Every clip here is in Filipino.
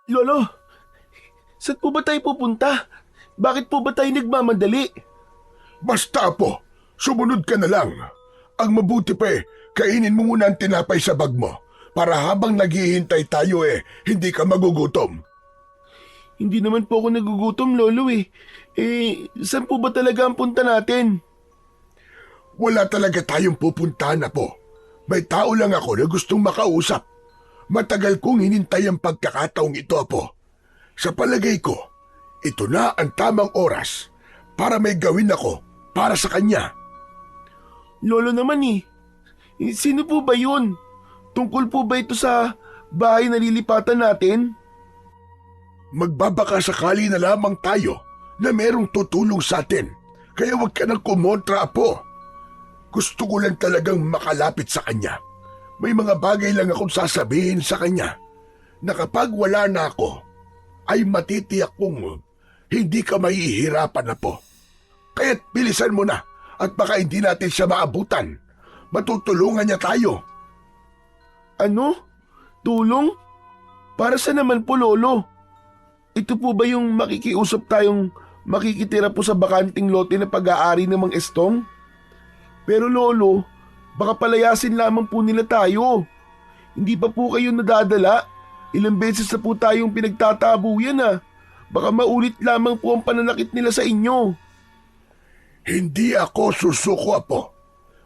Lolo, saan po ba tayo pupunta? Bakit po ba tayo nagmamadali? Basta po, sumunod ka na lang. Ang mabuti pa kainin mo muna ang tinapay sa bag mo para habang naghihintay tayo hindi ka magugutom. Hindi naman po ako nagugutom, Lolo eh. Saan po ba talaga ang punta natin? Wala talaga tayong pupuntahan na po. May tao lang ako na gustong makausap. Matagal kong hinintay ang pagkakataong ito, Apo. Sa palagay ko, ito na ang tamang oras para may gawin ako para sa kanya. Lolo naman eh. Sino po ba yun? Tungkol po ba ito sa bahay na lilipatan natin? Magbabaka sakali na lamang tayo na merong tutulong sa atin. Kaya huwag ka nang kumontra, Apo. Gusto ko lang talagang makalapit sa kanya. May mga bagay lang akong sasabihin sa kanya na kapag wala na ako, ay matitiyak kong hindi ka mahihirapan na po. Kaya't bilisan mo na at baka hindi natin siya maabutan. Matutulungan niya tayo. Ano? Tulong? Para sa naman po, Lolo? Ito po ba yung makikiusap tayong makikitira po sa bakanting lote na pag-aari ng Mang Estong? Pero Lolo, baka palayasin lamang po nila tayo. Hindi pa po kayo nadadala. Ilang beses na po tayong pinagtatabuyan ah. Baka maulit lamang po ang pananakit nila sa inyo. Hindi ako susuko, Apo.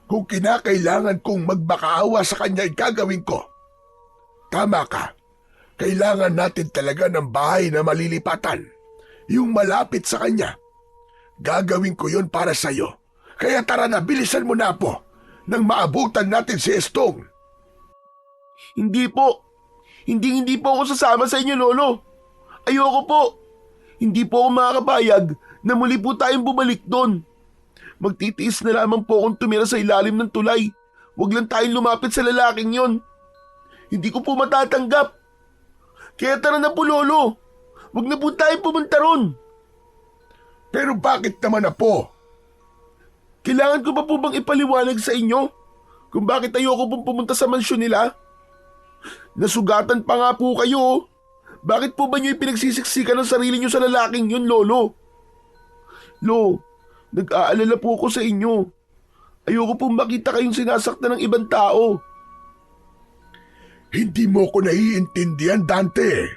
Kung kinakailangan kong magmakaawa sa kanya ay gagawin ko. Tama ka. Kailangan natin talaga ng bahay na malilipatan. Yung malapit sa kanya. Gagawin ko yon para sa'yo. Kaya tara na, bilisan mo na, Apo. Nang maabutan natin si Estong. Hindi po. Hindi po ako sasama sa inyo, Lolo. Ayoko po. Hindi po ako makakapayag na muli po tayong bumalik doon. Magtitiis na lamang po akong tumira sa ilalim ng tulay. Huwag lang tayong lumapit sa lalaking yon. Hindi ko po matatanggap. Kaya tara na po, Lolo. Huwag na po tayong pumunta ron. Pero bakit naman, Apo? Kailangan ko pa po bang ipaliwanag sa inyo kung bakit ayoko pong pumunta sa mansyon nila? Nasugatan pa nga po kayo. Bakit po ba niyo ipinagsisiksikan ng sarili niyo sa lalaking yun, Lolo? Nag-aalala po ako sa inyo. Ayoko pong makita kayong sinasaktan ng ibang tao. Hindi mo ko naiintindihan, Dante.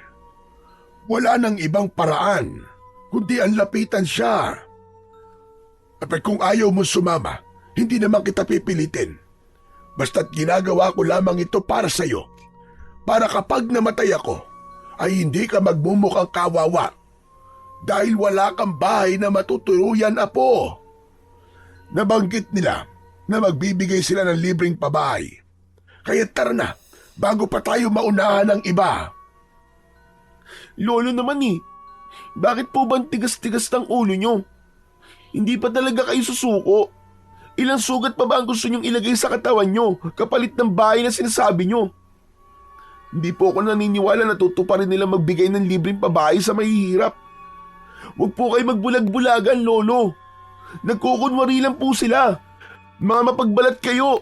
Wala nang ibang paraan, kundi ang lapitan siya. At kung ayaw mo sumama, hindi naman kita pipilitin. Basta't ginagawa ko lamang ito para sa'yo. Para kapag namatay ako, ay hindi ka magmumukhang kawawa. Dahil wala kang bahay na matutuluyan, Apo. Nabanggit nila na magbibigay sila ng libreng pabahay. Kaya tara na, bago pa tayo maunahan ng iba. Lolo naman eh. Bakit po ba ang tigas-tigas ng ulo nyo? Hindi pa talaga kayo susuko. Ilang sugat pa ba ang gusto nyong ilagay sa katawan nyo kapalit ng bahay na sinasabi nyo? Hindi po ako naniniwala na tutuparin nila magbigay ng libreng pabahay sa mahihirap. Huwag po kayo magbulag-bulagan, Lolo. Nagkukunwari lang po sila. Mga mapagbalat kayo.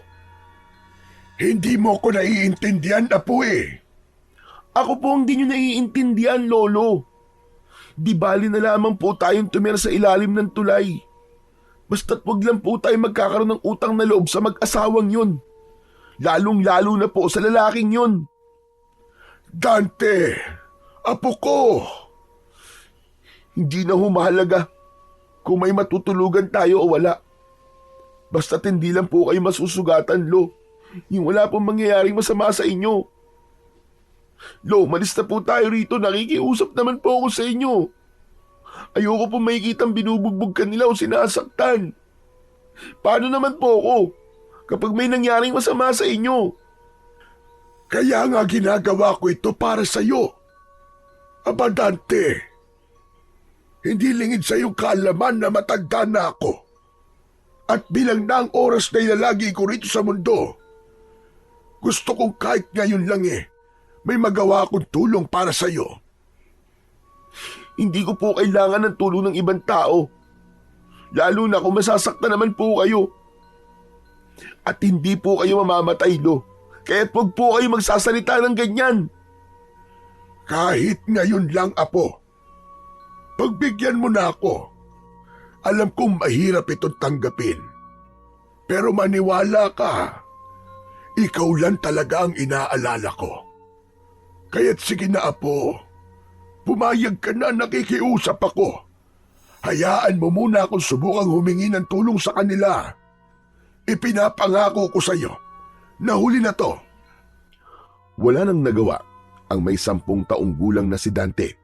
Hindi mo ko naiintindihan, Apo eh. Ako po ang di nyo naiintindihan, Lolo. Di bali na lamang po tayong tumira sa ilalim ng tulay. Basta't wag lang po tayo magkakaroon ng utang na loob sa mag-asawang yun. Lalong-lalo na po sa lalaking yun. Dante, Apo ko. Hindi na humahalaga kung may matutulugan tayo o wala. Basta't hindi lang po kayo masusugatan, Lo. Yung wala pong mangyayaring masama sa inyo. Lo, malis na po tayo rito. Nakikiusap naman po ako sa inyo. Ayoko po makikitang binubugbog ka nila o sinasaktan. Paano naman po ako kapag may nangyaring masama sa inyo? Kaya nga ginagawa ko ito para sa'yo. Aba, Dante, hindi lingid sa iyong kaalaman na matanda na ako. At bilang na ang oras na ilalagi ko rito sa mundo, gusto kong kahit ngayon lang may magawa akong tulong para sa'yo. Hindi ko po kailangan ng tulong ng ibang tao. Lalo na kung masasaktan naman po kayo. At hindi po kayo mamamatay, Lo. Kaya't huwag po kayo magsasalita ng ganyan. Kahit ngayon lang, Apo. Pagbigyan mo na ako. Alam kong mahirap itong tanggapin. Pero maniwala ka. Ikaw lang talaga ang inaalala ko. Kaya't sige na, Apo. Pumayag ka na, nakikiusap ako. Hayaan mo muna akong subukang humingi ng tulong sa kanila. Ipinapangako ko sa iyo na huli na to. Wala nang nagawa ang may 10 taong gulang na si Dante,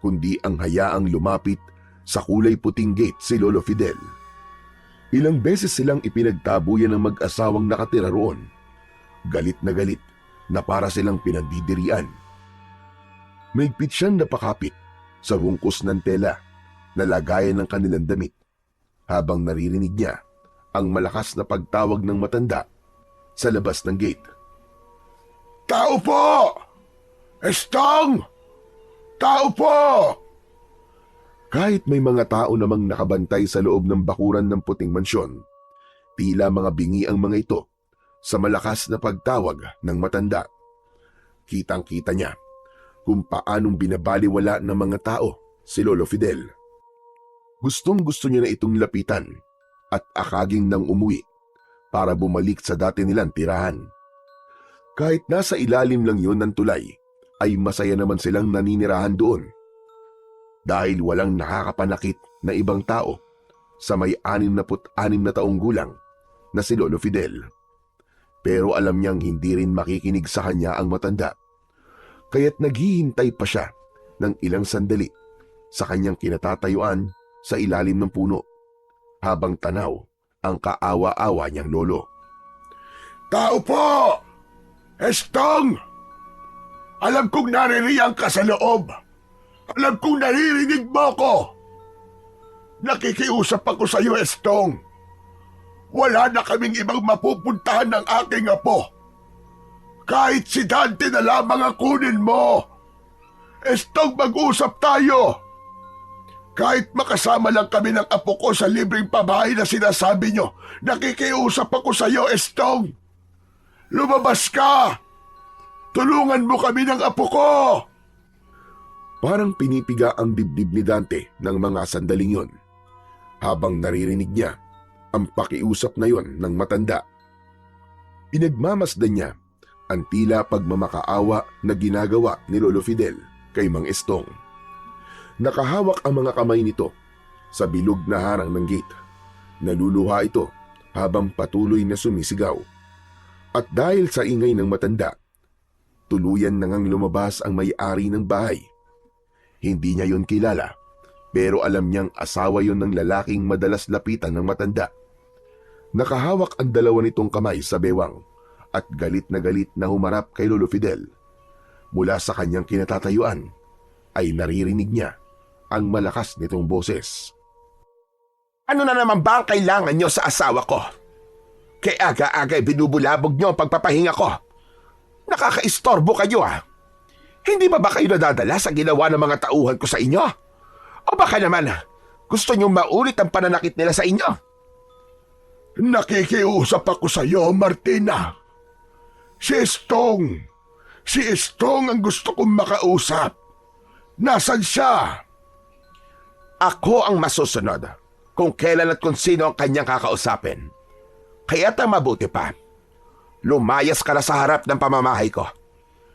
kundi ang hayaang lumapit sa kulay puting gate si Lolo Fidel. Ilang beses silang ipinagtabuyan ng mag-asawang nakatira roon. Galit na para silang pinagdidirian. Maigpit siyang napakapit sa hungkos ng tela na lagayan ng kanilang damit habang naririnig niya ang malakas na pagtawag ng matanda sa labas ng gate. Tao po! Estong! Tao po! Kahit may mga tao namang nakabantay sa loob ng bakuran ng puting mansyon, tila mga bingi ang mga ito sa malakas na pagtawag ng matanda. Kitang-kita niya kung paanong binabaliwala ng mga tao si Lolo Fidel. Gustong-gusto niya na itong lapitan at akaging nang umuwi para bumalik sa dati nilang tirahan. Kahit nasa ilalim lang yun ng tulay, ay masaya naman silang naninirahan doon. Dahil walang nakakapanakit na ibang tao sa may 66 na taong gulang na si Lolo Fidel. Pero alam niyang hindi rin makikinig sa kanya ang matanda, kaya't naghihintay pa siya ng ilang sandali sa kanyang kinatatayuan sa ilalim ng puno habang tanaw ang kaawa-awa niyang lolo. Tao po! Estong! Alam kong naririyan ka sa loob. Alam kong naririnig mo ko. Nakikiusap ako sa iyo, Estong. Wala na kaming ibang mapupuntahan ng aking apo. Kahit si Dante na lamang ang kunin mo. Estong, mag-usap tayo. Kahit makasama lang kami ng apo ko sa libreng pabahay na sinasabi nyo, nakikiusap ako sa iyo, Estong. Lumabas ka! Tulungan mo kami ng apo ko! Parang pinipiga ang dibdib ni Dante ng mga sandaling yon habang naririnig niya ang pakiusap na yon ng matanda. Pinagmamasdan niya ang tila pagmamakaawa na ginagawa ni Lolo Fidel kay Mang Estong. Nakahawak ang mga kamay nito sa bilog na harang ng gate. Naluluha ito habang patuloy na sumisigaw. At dahil sa ingay ng matanda, tuluyan na ngang lumabas ang may-ari ng bahay. Hindi niya yon kilala, pero alam niyang asawa yon ng lalaking madalas lapitan ng matanda. Nakahawak ang dalawa nitong kamay sa bewang at galit na humarap kay Lolo Fidel. Mula sa kanyang kinatatayuan ay naririnig niya ang malakas nitong boses. Ano na naman ba ang kailangan nyo sa asawa ko? Kaya aga-aga binubulabog nyo ang pagpapahinga ko. Nakakaistorbo kayo ah. Hindi ba kayo nadadala sa ginawa ng mga tauhan ko sa inyo? O baka naman gusto nyo maulit ang pananakit nila sa inyo? Nakikiusap ako sa iyo, Martina. Si Estong ang gusto kong makausap. Nasaan siya? Ako ang masusunod kung kailan at kung sino ang kanyang kakausapin. Kaya't ang mabuti pa, lumayas ka na sa harap ng pamamahay ko.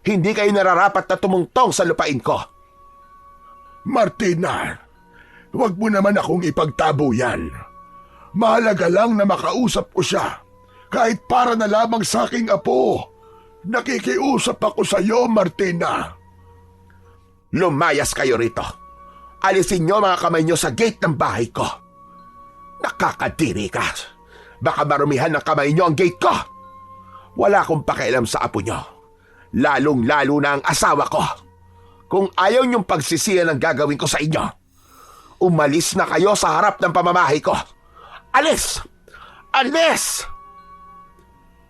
Hindi kayo nararapat na tumungtong sa lupain ko. Martina, huwag mo naman akong ipagtabo yan. Mahalaga lang na makausap ko siya. Kahit para na lamang sa aking apo. Nakikiusap ako sa iyo, Martina. Lumayas kayo rito. Alisin nyo mga kamay nyo sa gate ng bahay ko. Nakakadiri ka. Baka marumihan ng kamay nyo ang gate ko. Wala akong pakialam sa apo nyo. Lalong-lalo na ang asawa ko. Kung ayaw nyong pagsisiyan ang gagawin ko sa inyo, umalis na kayo sa harap ng pamamahay ko. Alis! Alis!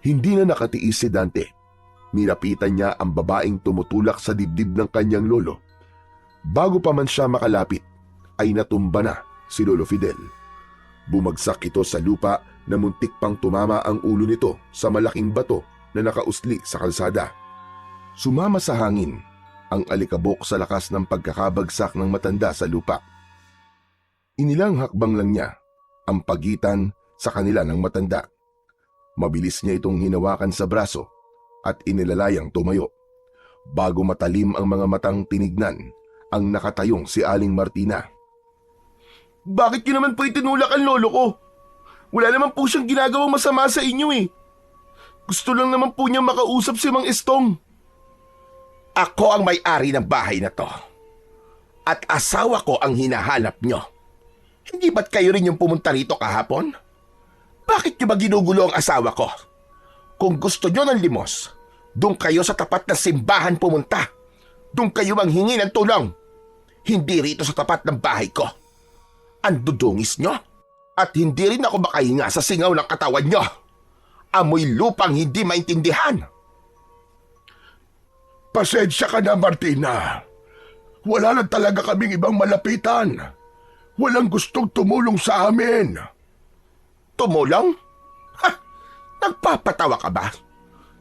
Hindi na nakatiis si Dante. Nilapitan niya ang babaeng tumutulak sa dibdib ng kanyang lolo. Bago pa man siya makalapit, ay natumba na si Lolo Fidel. Bumagsak ito sa lupa na muntik pang tumama ang ulo nito sa malaking bato na nakausli sa kalsada. Sumama sa hangin ang alikabok sa lakas ng pagkakabagsak ng matanda sa lupa. Inilang hakbang lang niya ang pagitan sa kanila ng matanda. Mabilis niya itong hinawakan sa braso at inilalayang tumayo. Bago matalim ang mga matang tinignan ang nakatayong si Aling Martina. Bakit niyo naman po itinulak ang lolo ko? Wala naman po siyang ginagawang masama sa inyo eh. Gusto lang naman po niya makausap si Mang Estong. Ako ang may-ari ng bahay na to. At asawa ko ang hinahanap nyo. Hindi ba't kayo rin yung pumunta rito kahapon? Bakit nyo ba ginugulo ang asawa ko? Kung gusto nyo ng limos, doon kayo sa tapat ng simbahan pumunta. Doon kayo manghingi ng tulong. Hindi rito sa tapat ng bahay ko. Ang dudungis nyo. At hindi rin ako makahinga sa singaw ng katawan nyo. Amoy lupang hindi maintindihan. Pasensya ka na, Martina. Wala na talaga kaming ibang malapitan. Walang gustong tumulong sa amin. Tumulong? Ha? Nagpapatawa ka ba?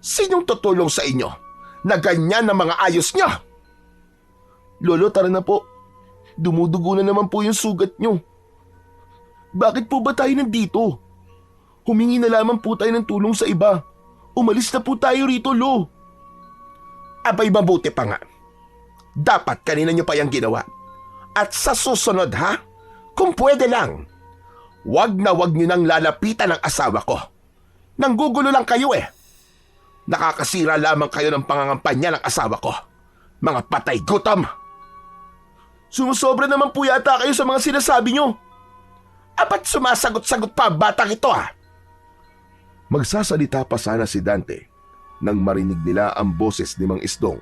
Sinong tutulong sa inyo na ganyan ang mga ayos nyo? Lolo, tara na po. Dumudugo na naman po yung sugat nyo. Bakit po ba tayo nandito? Humingi na lamang po tayo ng tulong sa iba. Umalis na po tayo rito, Lo. Abay, mabuti pa nga. Dapat kanina nyo pa yung ginawa. At sa susunod, ha? Kung pwede lang, wag na wag nyo nang lalapitan ang asawa ko. Nanggugulo lang kayo eh. Nakakasira lamang kayo ng pangangampanya ng asawa ko. Mga patay gutom. Sumusobra naman po yata kayo sa mga sinasabi nyo. Apat sumasagot-sagot pa ang batang ito ah. Magsasalita pa sana si Dante nang marinig nila ang boses ni Mang Isdong.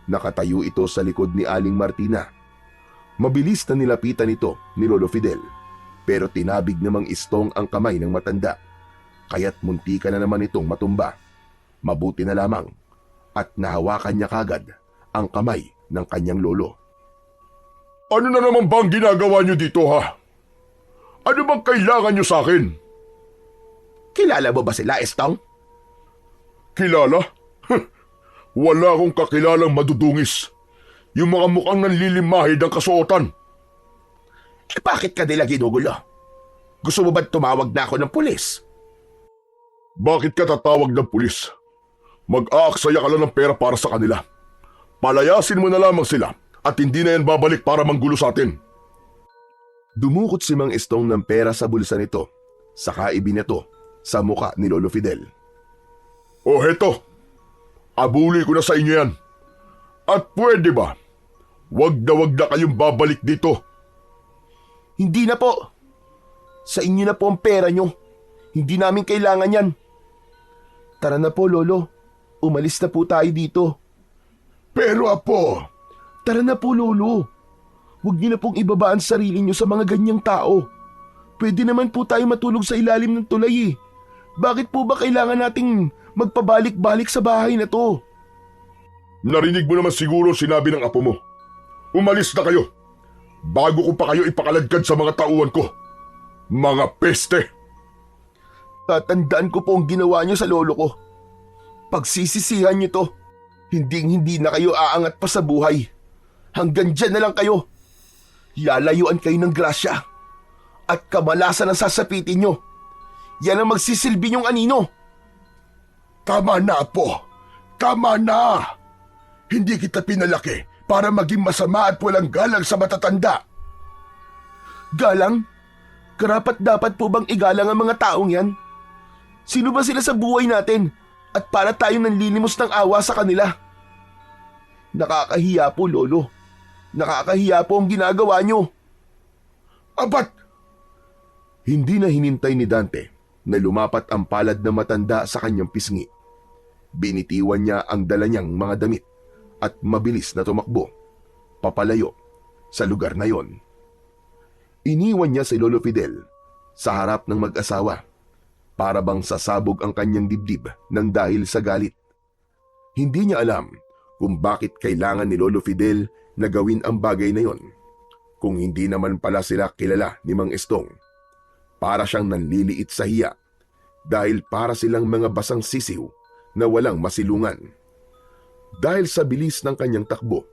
Nakatayo ito sa likod ni Aling Martina. Mabilis na nilapitan ito ni Lolo Fidel, pero tinabig ni Mang Isdong ang kamay ng matanda. Kaya't munti ka na naman itong matumba. Mabuti na lamang at nahawakan niya kagad ang kamay ng kanyang lolo. Ano na naman bang ginagawa niyo dito, ha? Ano bang kailangan niyo sa akin? Kilala mo ba sila, Estong? Kilala? Wala akong kakilalang madudungis. Yung mga mukhang nanlilimahid ang kasuotan. Eh bakit ka nila ginugulo? Gusto mo ba tumawag na ako ng pulis? Bakit ka tatawag ng pulis? Mag-aaksaya ka lang ng pera para sa kanila. Palayasin mo na lamang sila at hindi na yan babalik para manggulo sa atin. Dumukot si Mang Estong ng pera sa bulsa nito, saka ibinato sa muka ni Lolo Fidel. O heto, abuli ko na sa inyo yan. At pwede ba, wag na kayong babalik dito. Hindi na po. Sa inyo na po ang pera nyo. Hindi namin kailangan yan. Tara na po, Lolo. Umalis na po tayo dito. Pero Apo, Tara na po, Lolo. Huwag niyo na pong ibaba ang sarili niyo sa mga ganyang tao. Pwede naman po tayo matulog sa ilalim ng tulay eh. Bakit po ba kailangan nating magpabalik-balik sa bahay na to? narinig mo naman siguro sinabi ng apo mo. Umalis na kayo, bago ko pa kayo ipakaladkad sa mga tauhan ko. Mga peste! Tatandaan ko po ang ginawa niyo sa lolo ko. Pagsisisihan niyo to, hindi na kayo aangat pa sa buhay. Hanggang dyan na lang kayo. Lalayuan kayo ng grasya. At kamalasan ang sasapitin nyo. Yan ang magsisilbi niyong anino. Tama na, Apo. Tama na. Hindi kita pinalaki para maging masama at walang galang sa matatanda. Galang? Karapat-dapat po bang igalang ang mga taong yan? Sino ba sila sa buhay natin? At para tayong nanlilimos ng awa sa kanila? Nakakahiya po, Lolo. Nakakahiya po ang ginagawa nyo. Abat! Hindi na hinintay ni Dante na lumapat ang palad na matanda sa kanyang pisngi. Binitiwan niya ang dala niyang mga damit at mabilis na tumakbo, papalayo sa lugar na yon. Iniwan niya si Lolo Fidel sa harap ng mag-asawa para bang sasabog ang kanyang dibdib ng dahil sa galit. Hindi niya alam kung bakit kailangan ni Lolo Fidel na gawin ang bagay na yon. Kung hindi naman pala sila kilala ni Mang Estong. Para siyang nanliliit sa hiya dahil para silang mga basang sisiw na walang masilungan. Dahil sa bilis ng kanyang takbo,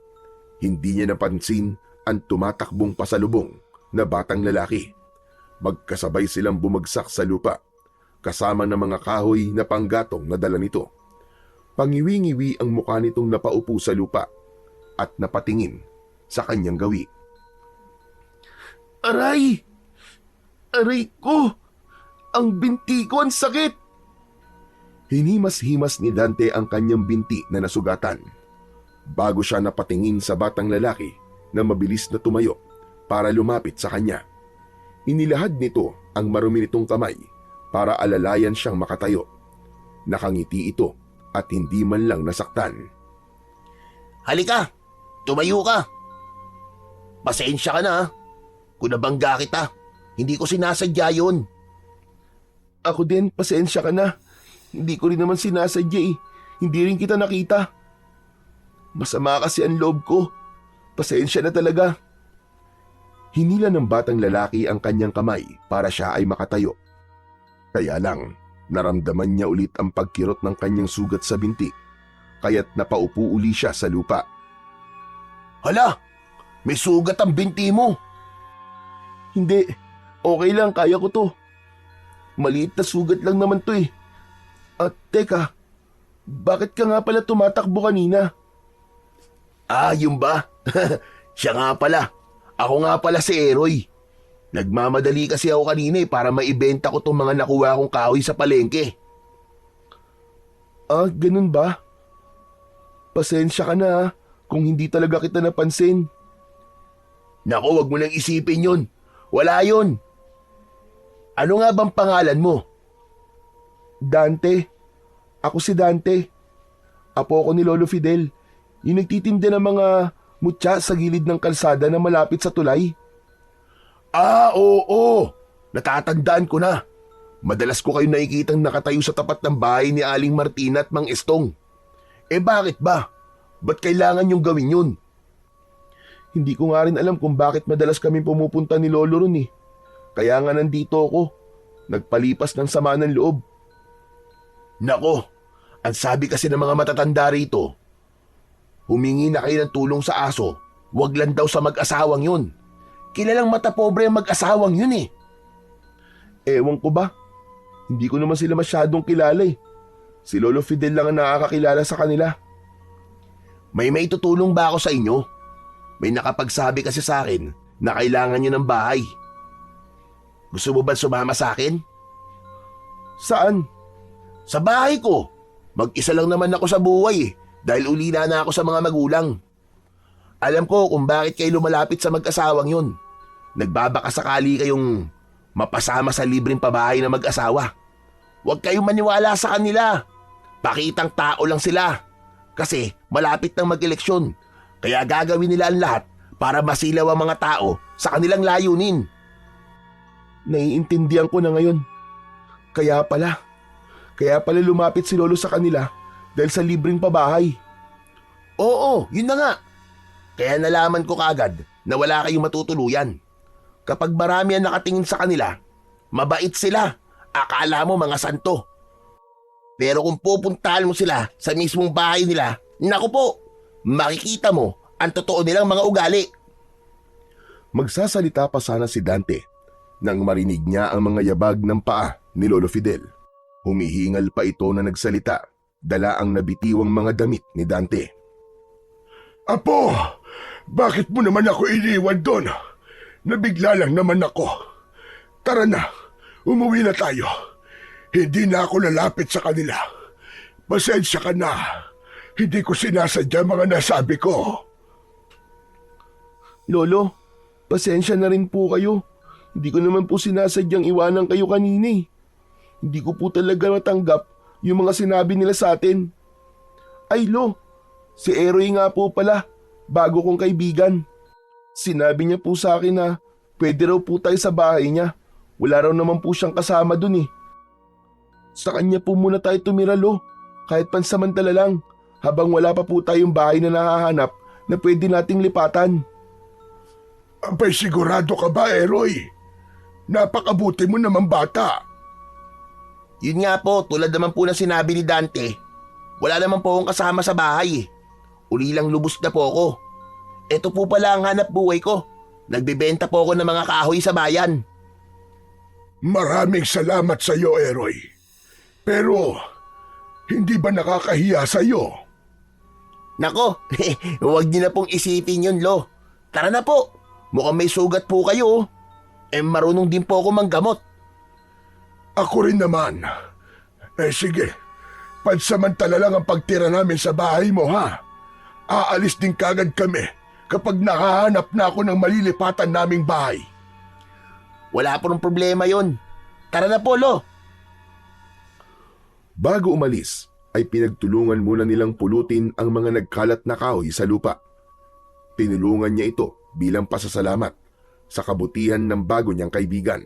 hindi niya napansin ang tumatakbong pasalubong na batang lalaki. Magkasabay silang bumagsak sa lupa, kasama ng mga kahoy na panggatong na dala nito. Pangiwi-ngiwi ang mukha nitong napaupo sa lupa at napatingin sa kanyang gawi. Aray! Aray ko! Ang binti ko, ang sakit! Hinimas-himas ni Dante ang kanyang binti na nasugatan bago siya napatingin sa batang lalaki na mabilis na tumayo para lumapit sa kanya. Inilahad nito ang marumi nitong kamay para alalayan siyang makatayo. Nakangiti ito at hindi man lang nasaktan. Halika! Tumayo ka! Pasensya ka na ha. Kung nabangga kita, hindi ko sinasadya yun. Ako din, pasensya ka na. Hindi ko rin naman sinasadya eh. Hindi rin kita nakita. Masama kasi ang loob ko. Pasensya na talaga. Hinila ng batang lalaki ang kanyang kamay para siya ay makatayo. Kaya lang, naramdaman niya ulit ang pagkirot ng kanyang sugat sa binti, kaya't napaupo uli siya sa lupa. Hala! May sugat ang binti mo! Hindi, okay lang, kaya ko to. Maliit na sugat lang naman to eh. At teka, bakit ka nga pala tumatakbo kanina? Ah, yun ba? Siya nga pala. Ako nga pala si Eroy. Nagmamadali kasi ako kanina para maibenta ko tong mga nakuha kong kahoy sa palengke. Ah, ganun ba? Pasensya ka na kung hindi talaga kita napansin. Naku, wag mo nang isipin yun. Wala yun. Ano nga bang pangalan mo? Dante. Ako si Dante. Apo ako ni Lolo Fidel. Yung nagtitinda ng mga mutya sa gilid ng kalsada na malapit sa tulay. Ah, oo. Natatandaan ko na. Madalas ko kayo nakikitang nakatayo sa tapat ng bahay ni Aling Martina at Mang Estong. Eh bakit ba? Ba't kailangan yung gawin yun? Hindi ko nga rin alam kung bakit madalas kami pumupunta ni Lolo ron eh. Kaya nga nandito ako. Nagpalipas ng sama ng loob. Nako, ang sabi kasi ng mga matatanda rito, humingi na kayo ng tulong sa aso, wag lang daw sa mag-asawang yun. Kilalang matapobre ang mag-asawang yun eh. Ewan ko ba? Hindi ko naman sila masyadong kilala eh. Si Lolo Fidel lang ang nakakakilala sa kanila. May maitutulong ba ako sa inyo? May nakapagsabi kasi sa akin na kailangan nyo ng bahay. Gusto mo ba sumama sa akin? Saan? Sa bahay ko. Mag-isa lang naman ako sa buhay dahil ulila na ako sa mga magulang. Alam ko kung bakit kayo lumalapit sa mag-asawang yun. Nagbabaka sakali kayong mapasama sa libreng pabahay na mag-asawa. Huwag kayong maniwala sa kanila. Pakitang tao lang sila. Kasi malapit nang mag-eleksyon. Kaya gagawin nila ang lahat para masilaw ang mga tao sa kanilang layunin. Naiintindihan ko na ngayon. Kaya pala lumapit si Lolo sa kanila dahil sa libreng pabahay. Oo, yun na nga. Kaya nalaman ko kaagad na wala kayong matutuluyan. Kapag marami ang nakatingin sa kanila, mabait sila. Akala mo mga santo. Pero kung pupuntahan mo sila sa mismong bahay nila, naku po, makikita mo ang totoo nilang mga ugali. Magsasalita pa sana si Dante nang marinig niya ang mga yabag ng paa ni Lolo Fidel. Humihingal pa ito na nagsalita, dala ang nabitiwang mga damit ni Dante. Apo, bakit mo naman ako iniwan doon? Nabigla lang naman ako. Tara na, umuwi na tayo. Hindi na ako lalapit sa kanila. Pasensya ka na. Hindi ko sinasadya mga nasabi ko. Lolo, pasensya na rin po kayo. Hindi ko naman po sinasadyang iwanan kayo kanina eh. Hindi ko po talaga matanggap yung mga sinabi nila sa atin. Ay Lo, si Eroy nga po pala, bago kong kaibigan. Sinabi niya po sa akin na pwede raw po tayo sa bahay niya. Wala raw naman po siyang kasama dun eh. Sa kanya po muna tayo tumira Lo, kahit pansamantala lang, habang wala pa po tayong bahay na nahahanap na pwede nating lipatan. Abay sigurado ka ba, Eroy? Napakabuti mo naman bata. Yun nga po, tulad naman po na sinabi ni Dante, wala naman po akong kasama sa bahay. uli lang lubos na po ako. Ito po pala ang hanap buhay ko. Nagbebenta po ako ng mga kahoy sa bayan. Maraming salamat sa iyo, Eroy. Pero, hindi ba nakakahiya sa iyo? Nako, huwag niyo na pong isipin yun, Lo. Tara na po. Mukhang may sugat po kayo. Marunong din po ako manggamot. Ako rin naman. Sige, pansamantala lang ang pagtira namin sa bahay mo, ha? Aalis din kagad kami kapag nakahanap na ako ng malilipatan naming bahay. Wala pong problema yon. Tara na po, Lo. Bago umalis, ay pinagtulungan muna nilang pulutin ang mga nagkalat na kahoy sa lupa. Tinulungan niya ito bilang pasasalamat sa kabutihan ng bago niyang kaibigan.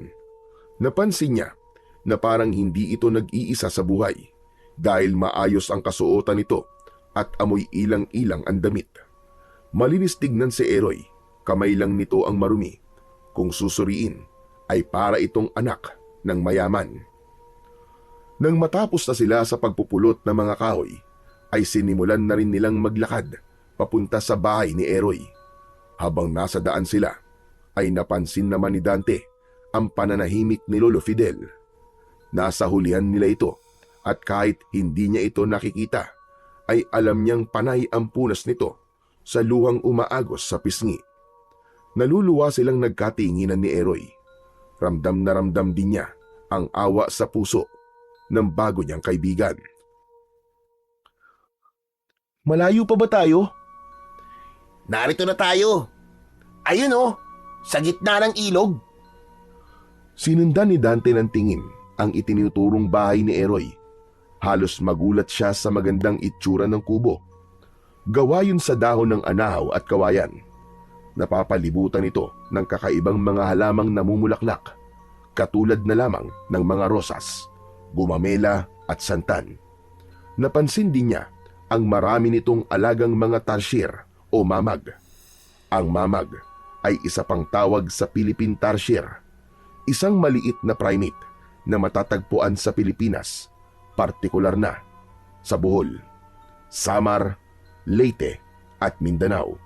Napansin niya na parang hindi ito nag-iisa sa buhay dahil maayos ang kasuotan nito at amoy ilang-ilang ang damit. Malinis tignan si Eroy, kamay lang nito ang marumi. Kung susuriin, ay para itong anak ng mayaman. Nang matapos na sila sa pagpupulot ng mga kahoy, ay sinimulan na rin nilang maglakad papunta sa bahay ni Eroy. Habang nasa daan sila, ay napansin naman ni Dante ang pananahimik ni Lolo Fidel. Nasa hulihan nila ito at kahit hindi niya ito nakikita, ay alam niyang panay ang punas nito sa luhang umaagos sa pisngi. Naluluwa silang nagkatinginan ni Eroy. Ramdam na ramdam din niya ang awa sa puso ng bago niyang kaibigan. Malayo pa ba tayo? Narito na tayo. Ayun oh, sa gitna ng ilog. Sinundan ni Dante ng tingin ang itinuturong bahay ni Eroy. Halos magulat siya sa magandang itsura ng kubo. Gawa yun sa dahon ng anahaw at kawayan. Napapalibutan ito ng kakaibang mga halamang namumulaklak, katulad na lamang ng mga rosas, gumamela at santan. Napansin din niya ang marami nitong alagang mga tarsier o mamag. Ang mamag ay isa pang tawag sa Philippine tarsier, isang maliit na primate na matatagpuan sa Pilipinas, partikular na sa Bohol, Samar, Leyte at Mindanao.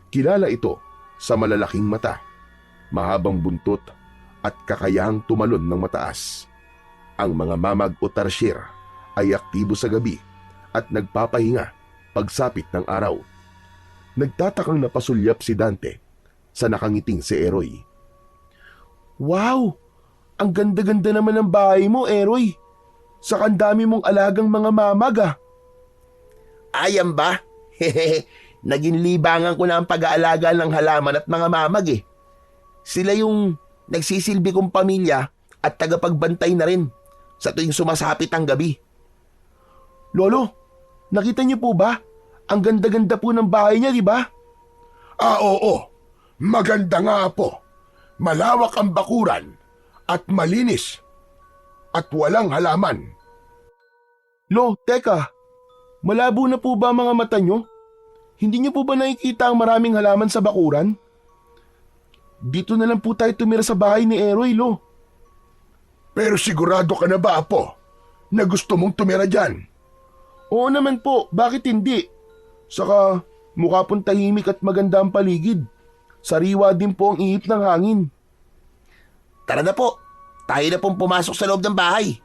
Kilala ito sa malalaking mata, mahabang buntot at kakayahang tumalon ng mataas. Ang mga mamag o tarsier ay aktibo sa gabi at nagpapahinga pagsapit ng araw. Nagtatakang napasulyap si Dante sa nakangiting si Eroy. Wow! Ang ganda-ganda naman ng bahay mo, Eroy. Sa kandami mong alagang mga mamag ah. Ayan ba? Naging libangan ko na ang pag-aalaga ng halaman at mga mamag eh. Sila yung nagsisilbi kong pamilya at tagapagbantay na rin sa tuwing sumasapit ang gabi. Lolo, nakita niyo po ba? Ang ganda-ganda po ng bahay niya, di ba? Oo. Maganda nga po. Malawak ang bakuran at malinis at walang halaman. Lo, teka. Malabo na po ba mga mata niyo? Hindi niyo po ba nakikita ang maraming halaman sa bakuran? Dito na lang po tayo tumira sa bahay ni Eroy, Lo. Pero sigurado ka na ba, Apo, na gusto mong tumira dyan? Oo naman po, bakit hindi? Saka mukha pong tahimik at maganda ang paligid. Sariwa din po ang ihip ng hangin. Tara na po, tayo na pong pumasok sa loob ng bahay.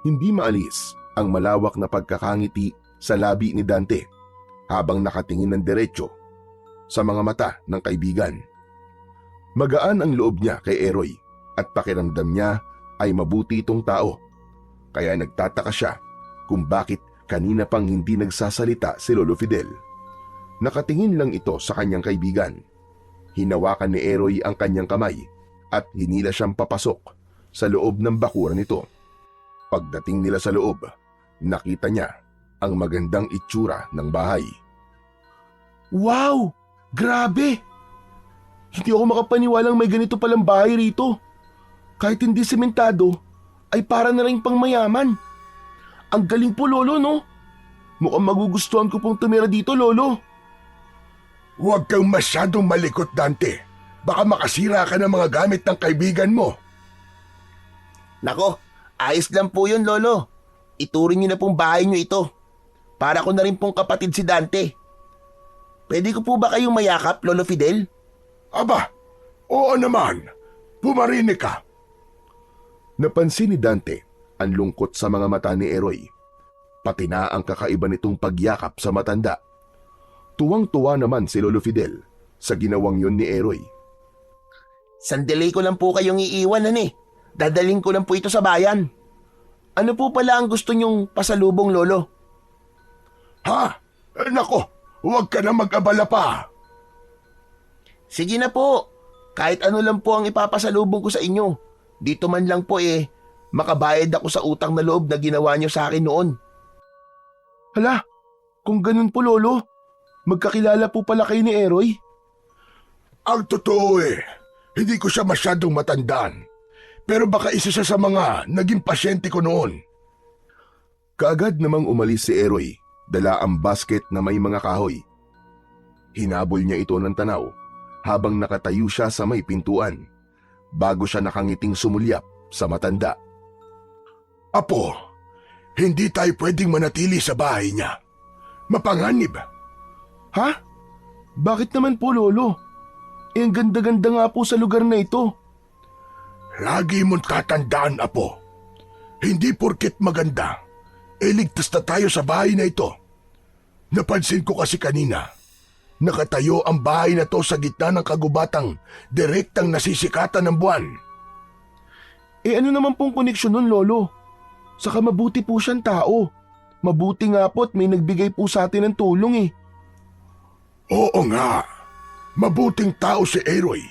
Hindi maalis ang malawak na pagkakangiti sa labi ni Dante habang nakatingin ng diretsyo sa mga mata ng kaibigan. Magaan ang loob niya kay Eroy at pakiramdam niya ay mabuti itong tao. Kaya nagtataka siya kung bakit kanina pang hindi nagsasalita si Lolo Fidel. Nakatingin lang ito sa kanyang kaibigan. Hinawakan ni Eroy ang kanyang kamay at hinila siyang papasok sa loob ng bakuran nito. Pagdating nila sa loob, nakita niya ang magandang itsura ng bahay. Wow! Grabe! Hindi ako makapaniwalang may ganito palang bahay rito. Kahit hindi sementado, ay para na rin pang mayaman. Ang galing po, Lolo, no? Mukhang magugustuhan ko pong tumira dito, Lolo. Huwag kang masyadong malikot, Dante. Baka makasira ka ng mga gamit ng kaibigan mo. Nako, ayos lang po yun, Lolo. Ituring niyo na pong bahay niyo ito. Para ko na rin pong kapatid si Dante. Pwede ko po ba kayong mayakap, Lolo Fidel? Aba, oo naman. Pumarinig ka. Napansin ni Dante ang lungkot sa mga mata ni Eroy, pati na ang kakaiba nitong pagyakap sa matanda. Tuwang-tuwa naman si Lolo Fidel sa ginawang yon ni Eroy. Sandali ko lang po kayong iiwan, Dadaling ko lang po ito sa bayan. Ano po pala ang gusto nyong pasalubong, Lolo? Ha? Nako, huwag ka na mag-abala pa. Sige na po. Kahit ano lang po ang ipapasalubong ko sa inyo. Dito man lang po makabayad ako sa utang na loob na ginawa nyo sa akin noon. Hala, kung ganun po Lolo, magkakilala po pala kayo ni Eroy? Ang totoo hindi ko siya masyadong matandaan. Pero baka isa siya sa mga naging pasyente ko noon. Kaagad namang umalis si Eroy, dala ang basket na may mga kahoy. Hinabol niya ito ng tanaw habang nakatayo siya sa may pintuan, bago siya nakangiting sumulyap sa matanda. Apo, hindi tayo pwedeng manatili sa bahay niya. Mapanganib. Ha? Bakit naman po Lolo? Ang ganda-ganda nga po sa lugar na ito. Lagi mong tatandaan, Apo. Hindi porket maganda, ligtas na tayo sa bahay na ito. Napansin ko kasi kanina, nakatayo ang bahay na to sa gitna ng kagubatang direktang nasisikatan ng buwan. Ano naman pong koneksyon nun Lolo? Saka mabuti po siyang tao. Mabuti nga po at may nagbigay po sa atin ng tulong Oo nga, mabuting tao si Eroy.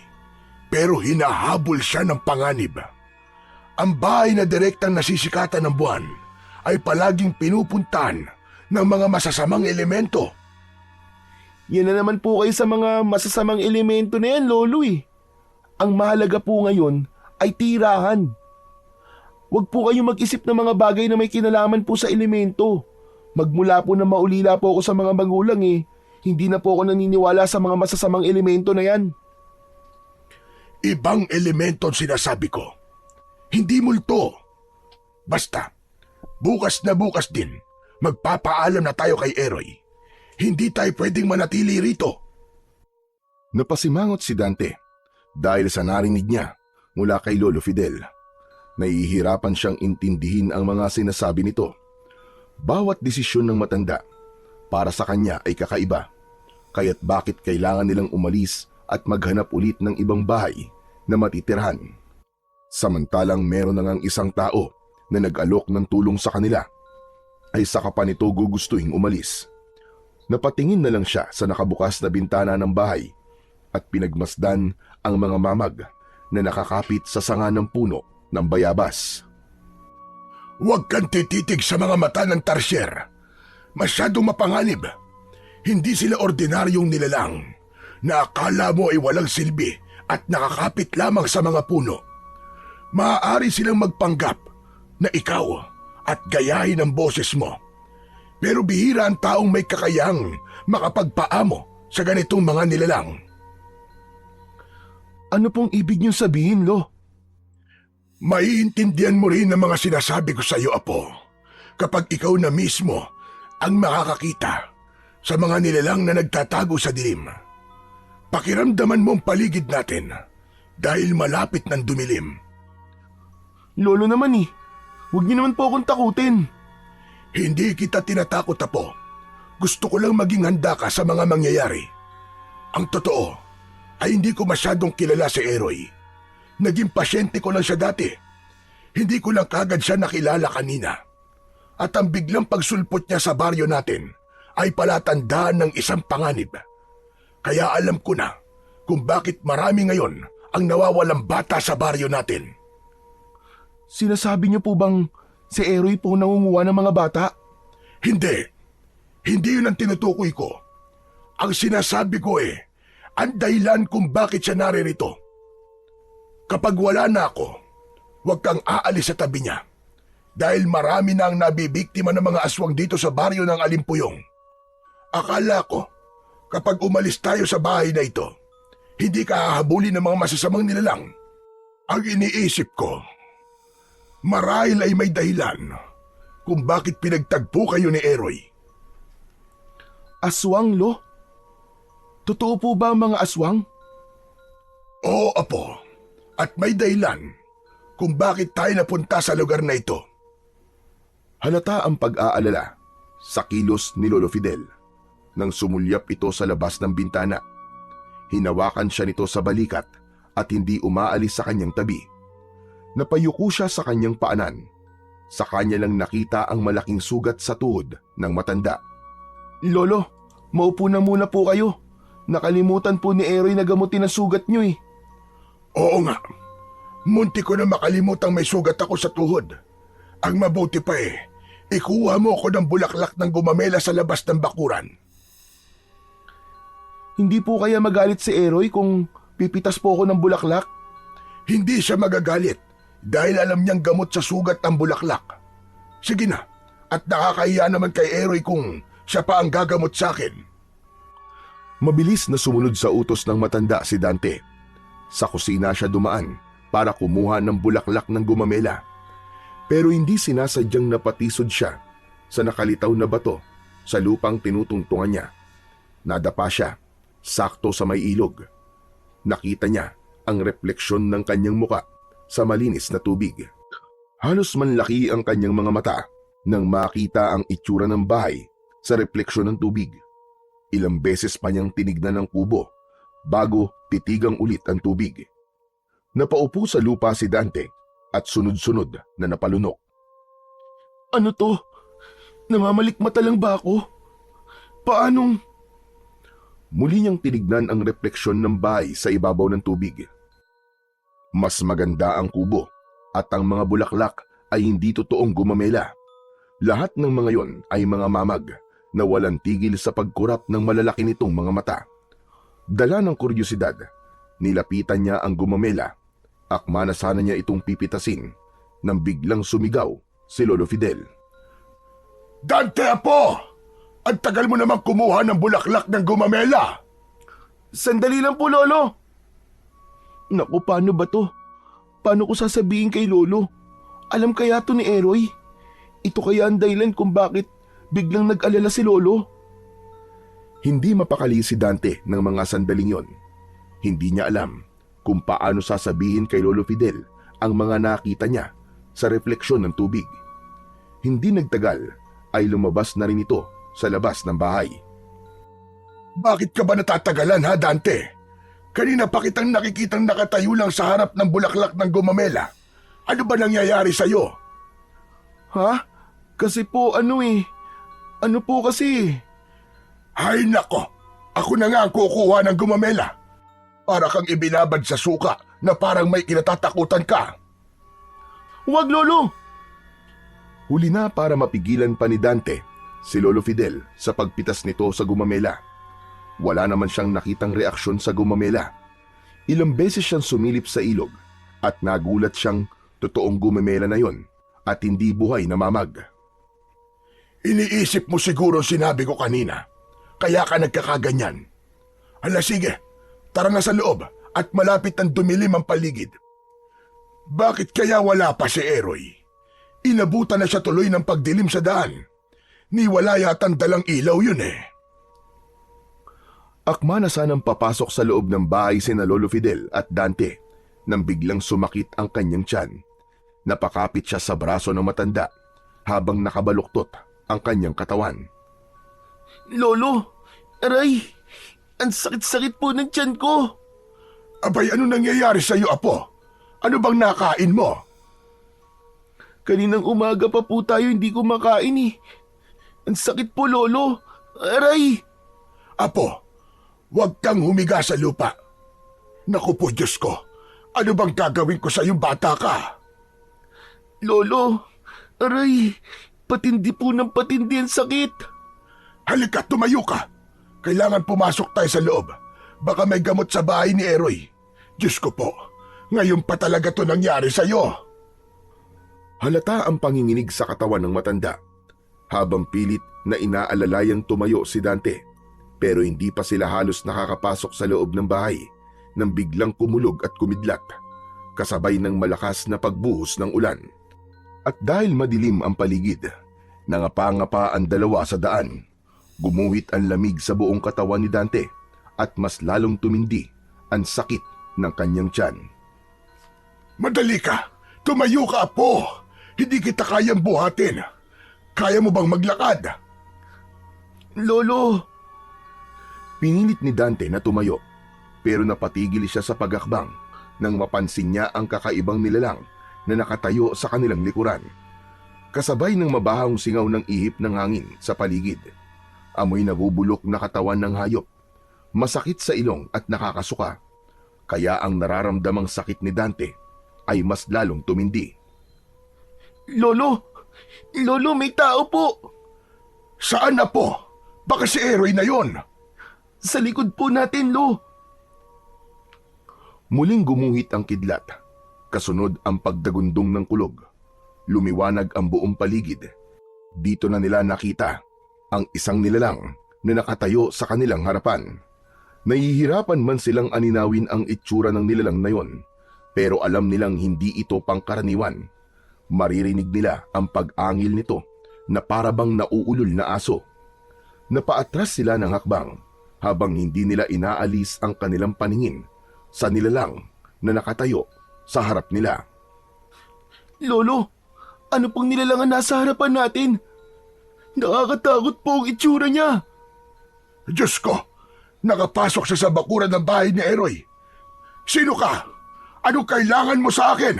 Pero hinahabol siya ng panganib. Ang bahay na direktang nasisikatan ng buwan ay palaging pinupuntan ng mga masasamang elemento. Yan na naman po kayo sa mga masasamang elemento na yan, Lolo Ang mahalaga po ngayon ay tirahan. Huwag po kayong mag-isip ng mga bagay na may kinalaman po sa elemento. Magmula po na maulila po ako sa mga magulang hindi na po ako naniniwala sa mga masasamang elemento na yan. Ibang elemento ang sinasabi ko. Hindi multo. Basta, bukas na bukas din, magpapaalam na tayo kay Eroy. Hindi tayo pwedeng manatili rito. Napasimangot si Dante dahil sa narinig niya mula kay Lolo Fidel. Nahihirapan siyang intindihin ang mga sinasabi nito. Bawat desisyon ng matanda para sa kanya ay kakaiba. Kaya't bakit kailangan nilang umalis at maghanap ulit ng ibang bahay na matitirhan. Samantalang meron na ngang isang tao na nag-alok ng tulong sa kanila, ay saka pa nito gugustuhin umalis. Napatingin na lang siya sa nakabukas na bintana ng bahay at pinagmasdan ang mga mamag na nakakapit sa sanga ng puno ng bayabas. Huwag kang tititig sa mga mata ng tarsyer. Masyadong mapanganib. Hindi sila ordinaryong nilalang na akala mo ay walang silbi at nakakapit lamang sa mga puno. Maaari silang magpanggap na ikaw at gayahin ang boses mo. Pero bihira ang taong may kakayang makapagpaamo sa ganitong mga nilalang. Ano pong ibig niyong sabihin, Lo? Maiintindihan mo rin ang mga sinasabi ko sa iyo, Apo, kapag ikaw na mismo ang makakakita sa mga nilalang na nagtatago sa dilim. Pakiramdaman mo ang paligid natin dahil malapit ng dumilim. Lolo naman huwag niyo naman po akong takutin. Hindi kita tinatakot, Apo. Gusto ko lang maging handa ka sa mga mangyayari. Ang totoo ay hindi ko masyadong kilala si Eroy. Naging pasyente ko lang siya dati. Hindi ko lang kagad siya nakilala kanina. At ang biglang pagsulpot niya sa baryo natin ay palatandaan ng isang panganib. Kaya alam ko na kung bakit marami ngayon ang nawawalang bata sa baryo natin. Sinasabi niyo po bang si Eroy po nangunguha ng mga bata? Hindi. Hindi yun ang tinutukoy ko. Ang sinasabi ko ang dahilan kung bakit siya naririto. Kapag wala na ako, huwag kang aalis sa tabi niya. Dahil marami na ang nabibiktima ng mga aswang dito sa baryo ng Alimpuyong. Akala ko, kapag umalis tayo sa bahay na ito, hindi ka hahabulin ng mga masasamang nilalang. Ang iniisip ko, marahil ay may dahilan kung bakit pinagtagpo kayo ni Eroy. Aswang, Lo? Totoo po ba ang mga aswang? Oo, Apo. At may dahilan kung bakit tayo napunta sa lugar na ito. Halata ang pag-aalala sa kilos ni Lolo Fidel nang sumulyap ito sa labas ng bintana. Hinawakan siya nito sa balikat at hindi umaalis sa kanyang tabi. Napayuko siya sa kanyang paanan. Sa kanya lang nakita ang malaking sugat sa tuhod ng matanda. Lolo, maupo na muna po kayo. Nakalimutan po ni Eroy na gamutin ang sugat niyo eh. Oo nga. Munti ko na makalimutang may sugat ako sa tuhod. Ang mabuti pa ikuha mo ako ng bulaklak ng gumamela sa labas ng bakuran. Hindi po kaya magalit si Eroy kung pipitas po ako ng bulaklak? Hindi siya magagalit dahil alam niyang gamot sa sugat ang bulaklak. Sige na, at nakakahiya naman kay Eroy kung siya pa ang gagamot sa akin. Mabilis na sumunod sa utos ng matanda si Dante. Sa kusina siya dumaan para kumuha ng bulaklak ng gumamela. Pero hindi sinasadyang napatisod siya sa nakalitaw na bato sa lupang tinutungtungan niya. Nadapa siya, sakto sa may ilog. Nakita niya ang refleksyon ng kanyang muka sa malinis na tubig. Halos manlaki ang kanyang mga mata nang makita ang itsura ng bahay sa refleksyon ng tubig. Ilang beses pa niyang tinignan ang kubo bago titigang ulit ang tubig. Napaupo sa lupa si Dante at sunod-sunod na napalunok. Ano to? Namamalikmata lang ba ako? Paanong... Muli niyang tinignan ang refleksyon ng bahay sa ibabaw ng tubig. Mas maganda ang kubo at ang mga bulaklak ay hindi totoong gumamela. Lahat ng mga yon ay mga mamag na walang tigil sa pagkurap ng malalaki nitong mga mata. Dala ng kuryosidad, nilapitan niya ang gumamela. Akma na sana niya itong pipitasin nang biglang sumigaw si Lolo Fidel. Dante, Apo! Ang tagal mo namang kumuha ng bulaklak ng gumamela! Sandali lang po, Lolo. Naku, paano ba to? Paano ko sasabihin kay Lolo? Alam kaya to ni Eroy? Ito kaya ang dahilan kung bakit biglang nag-alala si Lolo? Hindi mapakali si Dante ng mga sandaling yon. Hindi niya alam kung paano sasabihin kay Lolo Fidel ang mga nakita niya sa refleksyon ng tubig. Hindi nagtagal ay lumabas na rin ito sa labas ng bahay. Bakit ka ba natatagalan, ha, Dante? Kanina pa kitang nakikitang nakatayo lang sa harap ng bulaklak ng gumamela. Ano ba nangyayari sa'yo? Ha? Kasi po Ano po kasi? Ay nako, ako na nga ang kukuha ng gumamela. Para kang ibinabad sa suka na parang may kinatatakutan ka. Huwag, Lolo! Huli na para mapigilan pa ni Dante si Lolo Fidel sa pagpitas nito sa gumamela. Wala naman siyang nakitang reaksyon sa gumamela. Ilang beses siyang sumilip sa ilog at nagulat siyang totoong gumamela na yon at hindi buhay na mamag. Iniisip mo siguro sinabi ko kanina, kaya ka nagkakaganyan. Hala sige, tara na sa loob at malapit ang dumilim ang paligid. Bakit kaya wala pa si Eroy? Inabutan na siya tuloy ng pagdilim sa daan. Ni wala yatang dalang ilaw yun eh. Akma na sanang papasok sa loob ng bahay sina Lolo Fidel at Dante nang biglang sumakit ang kanyang tiyan. Napakapit siya sa braso ng matanda habang nakabaluktot ang kanyang katawan. Lolo! Aray! Ang sakit-sakit po ng tiyan ko! Abay, ano nangyayari sa iyo, Apo? Ano bang nakain mo? Kaninang umaga pa po tayo hindi kumakain eh. Ang sakit po, Lolo! Aray! Apo, huwag kang humiga sa lupa. Naku po, Diyos ko. Ano bang gagawin ko sa iyong bata ka? Lolo! Aray! Patindi po ng patindi ang sakit! Halika, tumayo ka. Kailangan pumasok tayo sa loob. Baka may gamot sa bahay ni Eroy. Diyos ko po, ngayon pa talaga to nangyari sa iyo. Halata ang panginginig sa katawan ng matanda. Habang pilit na inaalalayang tumayo si Dante. Pero hindi pa sila halos nakakapasok sa loob ng bahay nang biglang kumulog at kumidlat. Kasabay ng malakas na pagbuhos ng ulan. At dahil madilim ang paligid, nangapa-ngapa ang dalawa sa daan. Gumuhit ang lamig sa buong katawan ni Dante at mas lalong tumindi ang sakit ng kanyang tiyan. Madali ka! Tumayo ka, Apo! Hindi kita kayang buhatin. Kaya mo bang maglakad? Lolo! Pinilit ni Dante na tumayo, pero napatigil siya sa paghakbang nang mapansin niya ang kakaibang nilalang na nakatayo sa kanilang likuran. Kasabay ng mabahong singaw ng ihip ng hangin sa paligid. Amoy nabubulok na katawan ng hayop. Masakit sa ilong at nakakasuka. Kaya ang nararamdamang sakit ni Dante ay mas lalong tumindi. Lolo! Lolo, may tao po! Saan, Apo? Baka si Eroy na yon. Sa likod po natin, Lo! Muling gumuhit ang kidlat. Kasunod ang pagdagundong ng kulog. Lumiwanag ang buong paligid. Dito na nila nakita ang isang nilalang na nakatayo sa kanilang harapan. Nahihirapan man silang aninawin ang itsura ng nilalang na yon, pero alam nilang hindi ito pangkaraniwan. Maririnig nila ang pag-angil nito na parabang nauulol na aso. Napaatras sila ng hakbang habang hindi nila inaalis ang kanilang paningin sa nilalang na nakatayo sa harap nila. Lolo, ano pong nilalangan nasa harapan natin? Nakakatakot po ang itsura niya. Diyos ko! Nakapasok siya sa bakuran ng bahay ni Eroy. Sino ka? Anong kailangan mo sa akin?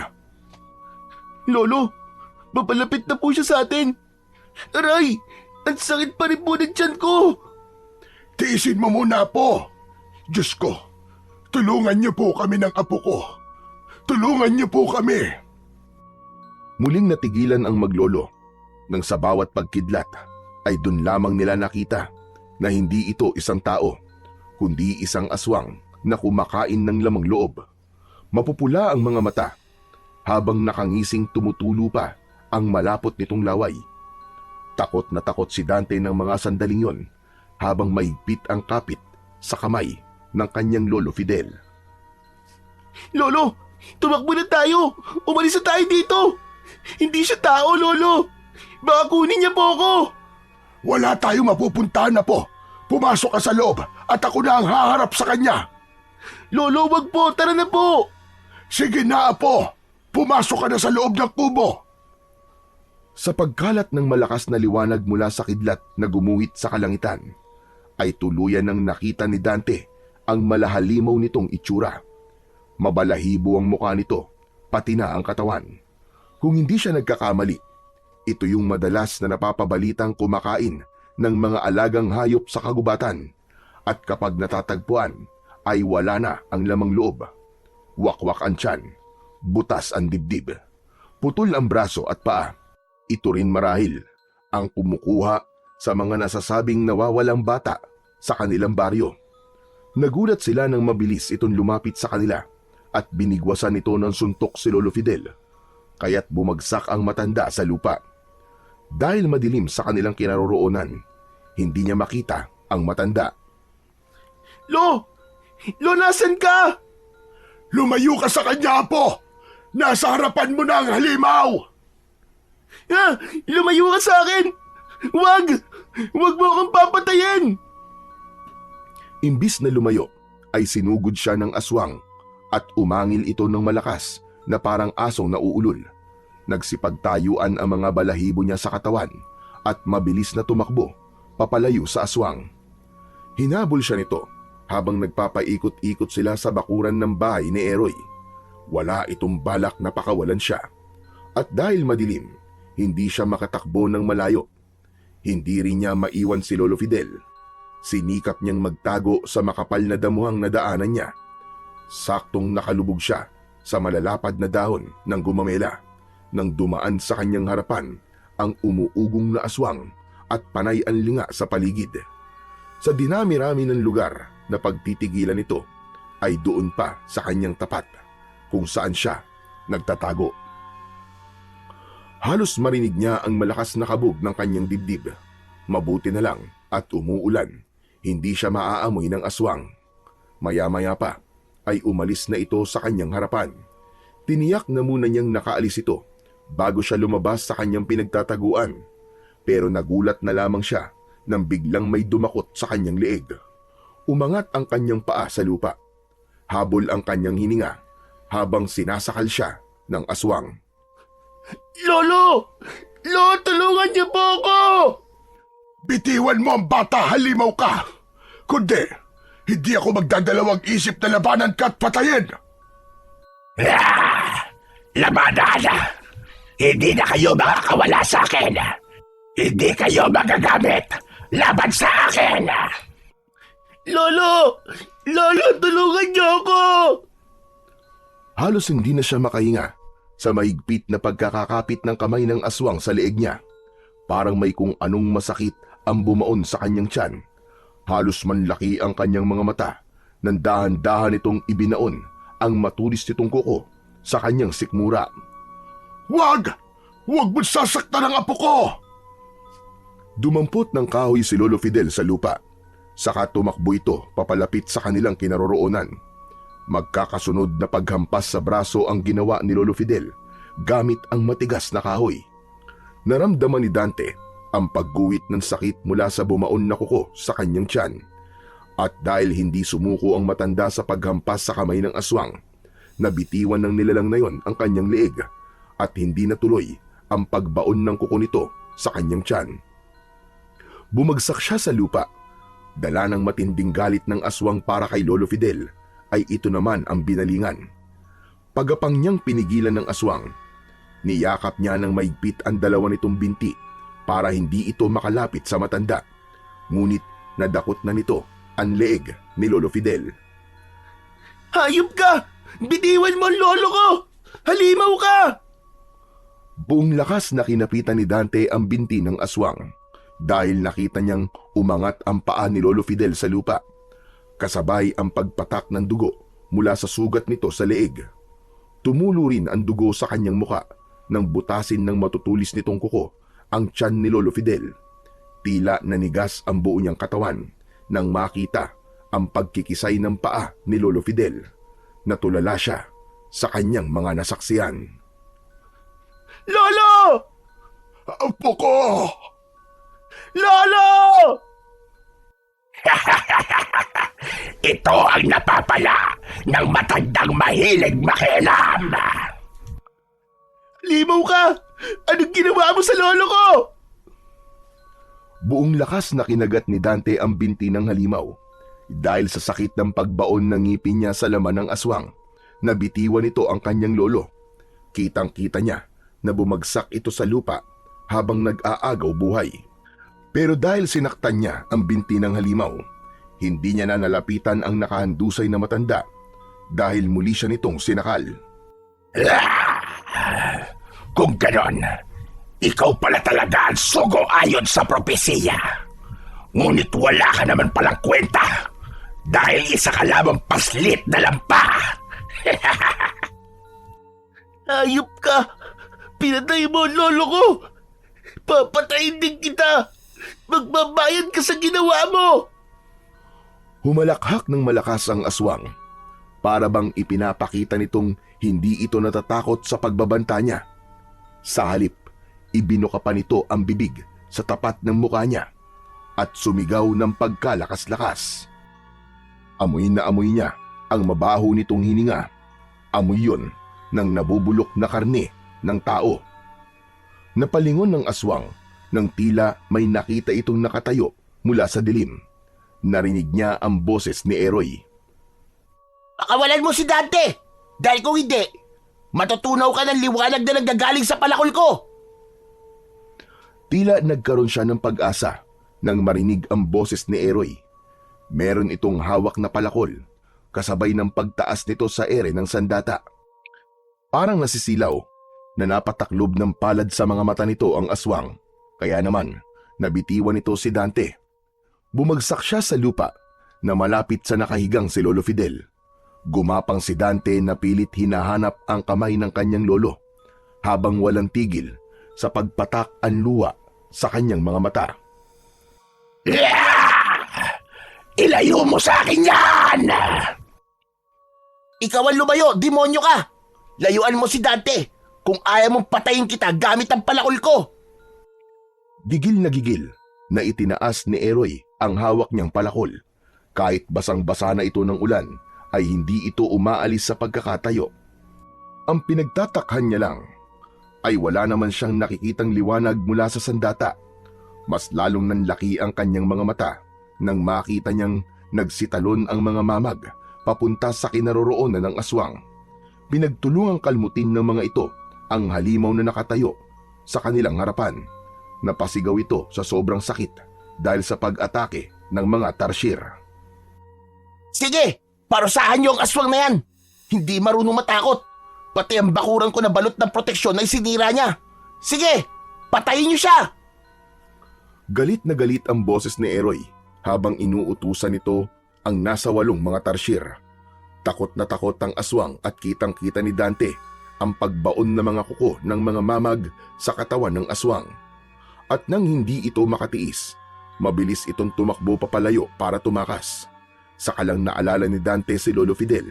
Lolo, papalapit na po siya sa atin. Aray! Ang sakit pa rin po ng tiyan ko! Tiisin mo muna, Apo. Diyos ko, tulungan niyo po kami ng apo ko. Tulungan niyo po kami. Muling natigilan ang maglolo nang sa bawat pagkidlat ay dun lamang nila nakita na hindi ito isang tao, kundi isang aswang na kumakain ng lamang loob. Mapupula ang mga mata habang nakangising tumutulo pa ang malapot nitong laway. Takot na takot si Dante ng mga sandaling yon habang mahigpit ang kapit sa kamay ng kanyang lolo Fidel. Lolo, tumakbo na tayo! Umalis na tayo dito! Hindi siya tao, Lolo! Baka kunin niya po ako! Wala tayong mapupuntahan, Apo. Pumasok ka sa loob at ako na ang haharap sa kanya. Lolo, wag po! Tara na po! Sige na, Apo. Pumasok ka na sa loob ng kubo. Sa pagkalat ng malakas na liwanag mula sa kidlat na gumuhit sa kalangitan, ay tuluyan ng nakita ni Dante ang malahalimaw nitong itsura. Mabalahibo ang mukha nito, pati na ang katawan. Kung hindi siya nagkakamali, ito yung madalas na napapabalitang kumakain ng mga alagang hayop sa kagubatan at kapag natatagpuan ay wala na ang lamang loob. Wakwak ang tiyan, butas ang dibdib, putol ang braso at paa. Ito rin marahil ang kumukuha sa mga nasasabing nawawalang bata sa kanilang baryo. Nagulat sila nang mabilis itong lumapit sa kanila at binigwasan ito ng suntok si Lolo Fidel, kaya't bumagsak ang matanda sa lupa. Dahil madilim sa kanilang kinaroroonan, hindi niya makita ang matanda. Lo! Lo, nasan ka? Lumayo ka sa kanya, Apo! Nasa harapan mo na ang halimaw! Ha? Lumayo ka sa akin! Wag! Wag mo akong papatayin! Imbis na lumayo, ay sinugod siya ng aswang at umangil ito ng malakas na parang asong nauulol. Nagsipagtayuan ang mga balahibo niya sa katawan at mabilis na tumakbo papalayo sa aswang. Hinabol siya nito habang nagpapaikot-ikot sila sa bakuran ng bahay ni Eroy. Wala itong balak na pakawalan siya. At dahil madilim, hindi siya makatakbo ng malayo. Hindi rin niya maiwan si Lolo Fidel. Sinikap niyang magtago sa makapal na damuhang nadaanan niya. Saktong nakalubog siya sa malalapad na dahon ng gumamela nang dumaan sa kanyang harapan ang umuugong na aswang at panay ang linga sa paligid. Sa dinami-rami ng lugar na pagtitigilan nito ay doon pa sa kanyang tapat kung saan siya nagtatago. Halos marinig niya ang malakas na kabog ng kanyang dibdib. Mabuti na lang at umuulan. Hindi siya maaamoy ng aswang. Maya-maya pa ay umalis na ito sa kanyang harapan. Tiniyak na muna niyang nakaalis ito bago siya lumabas sa kanyang pinagtataguan. Pero nagulat na lamang siya nang biglang may dumakot sa kanyang leeg. Umangat ang kanyang paa sa lupa. Habol ang kanyang hininga habang sinasakal siya ng aswang. Lolo! Lolo, tulungan niyo po ako! Bitiwan mo ang bata, halimaw ka! Kundi, hindi ako magdadalawang isip na labanan ka at patayin! Labanan! Hindi na kayo makakawala sa akin! Hindi kayo magagamit laban sa akin! Lolo! Lolo, tulungan niyo ako! Halos hindi na siya makahinga sa mahigpit na pagkakakapit ng kamay ng aswang sa leeg niya. Parang may kung anong masakit ang bumaon sa kanyang tiyan. Halos manlaki ang kanyang mga mata nang dahan-dahan itong ibinaon ang matulis nitong kuko sa kanyang sikmura. Huwag! Huwag mo sasaktan ang apo ko! Dumampot ng kahoy si Lolo Fidel sa lupa. Saka tumakbo ito papalapit sa kanilang kinaroroonan. Magkakasunod na paghampas sa braso ang ginawa ni Lolo Fidel gamit ang matigas na kahoy. Naramdaman ni Dante ang pagguhit ng sakit mula sa bumaon na kuko sa kanyang tiyan. At dahil hindi sumuko ang matanda sa paghampas sa kamay ng aswang, nabitiwan ng nilalang na yon ang kanyang leeg at hindi natuloy ang pagbaon ng kuko nito sa kanyang tiyan. Bumagsak siya sa lupa. Dala ng matinding galit ng aswang para kay Lolo Fidel ay ito naman ang binalingan. Pagapang niyang pinigilan ng aswang, niyakap niya ng maigpit ang dalawa nitong binti para hindi ito makalapit sa matanda. Ngunit nadakot na nito ang leeg ni Lolo Fidel. Hayop ka! Bitiwan mo ang lolo ko! Halimaw ka! Buong lakas na kinapitan ni Dante ang binti ng aswang dahil nakita niyang umangat ang paa ni Lolo Fidel sa lupa. Kasabay ang pagpatak ng dugo mula sa sugat nito sa leeg. Tumulo rin ang dugo sa kanyang muka nang butasin ng matutulis nitong kuko ang tiyan ni Lolo Fidel. Tila nanigas ang buo niyang katawan nang makita ang pagkikisay ng paa ni Lolo Fidel. Natulala siya sa kanyang mga nasaksiyan. Lolo! Apo ko! Lolo! Ito ang napapala ng matandang mahilig makialam. Halimaw ka! Anong ginawa mo sa lolo ko? Buong lakas na kinagat ni Dante ang binti ng halimaw. Dahil sa sakit ng pagbaon ng ngipin niya sa laman ng aswang, nabitiwan nito ang kanyang lolo. Kitang-kita niya na bumagsak ito sa lupa habang nag-aagaw buhay. Pero dahil sinaktan niya ang binti ng halimaw, hindi niya na nalapitan ang nakahandusay na matanda dahil muli siya nitong sinakal. Kung ganon, ikaw pala talaga ang sugo ayon sa propesiya. Ngunit wala ka naman palang kwenta dahil isa ka lamang paslit na lampa. Hayop ka! Pinatay mo ang lolo ko! Papatayin din kita! Magbabayad ka sa ginawa mo! Humalakhak ng malakas ang aswang. Para bang ipinapakita nitong hindi ito natatakot sa pagbabanta niya. Sa halip, ibinuka pa nito ang bibig sa tapat ng mukha niya at sumigaw ng pagkalakas-lakas. Amoy na amoy niya ang mabaho nitong hininga. Amoy yun ng nabubulok na karne ng tao. Napalingon ng aswang nang tila may nakita itong nakatayo mula sa dilim. Narinig niya ang boses ni Eroy. Pakawalan mo si Dante! Dahil kung hindi, matutunaw ka ng liwanag na nanggagaling sa palakol ko! Tila nagkaroon siya ng pag-asa nang marinig ang boses ni Eroy. Meron itong hawak na palakol, kasabay ng pagtaas nito sa ere ng sandata. Parang nasisilaw na napataklob ng palad sa mga mata nito ang aswang. Kaya naman, nabitiwan nito si Dante. Bumagsak siya sa lupa na malapit sa nakahigang si Lolo Fidel. Gumapang si Dante na pilit hinahanap ang kamay ng kanyang lolo habang walang tigil sa pagpatak ang luha sa kanyang mga mata. Ilayo mo sa akin yan! Ikaw ang lumayo, demonyo ka! Layuan mo si Dante kung ayaw mong patayin kita gamit ang palakol ko! Gigil na gigil na itinaas ni Eroy ang hawak niyang palakol. Kahit basang-basa na ito ng ulan, ay hindi ito umaalis sa pagkakatayo. Ang pinagtatakhan niya lang ay wala naman siyang nakikitang liwanag mula sa sandata. Mas lalong nanlaki ang kanyang mga mata nang makita niyang nagsitalon ang mga mamag papunta sa kinaroroonan ng aswang. Pinagtulungang kalmutin ng mga ito ang halimaw na nakatayo sa kanilang harapan. Napasigaw ito sa sobrang sakit dahil sa pag-atake ng mga tarsier. Sige, parusahan niyo ang aswang na yan. Hindi marunong matakot. Pati ang bakuran ko na balot ng proteksyon ay sinira niya. Sige, patayin niyo siya! Galit na galit ang boses ni Eroy habang inuutusan nito ang nasa 8 mga tarsier. Takot na takot ang aswang at kitang-kita ni Dante ang pagbaon na mga kuko ng mga mamag sa katawan ng aswang. At nang hindi ito makatiis, mabilis itong tumakbo papalayo para tumakas. Saka lang naalala ni Dante si Lolo Fidel.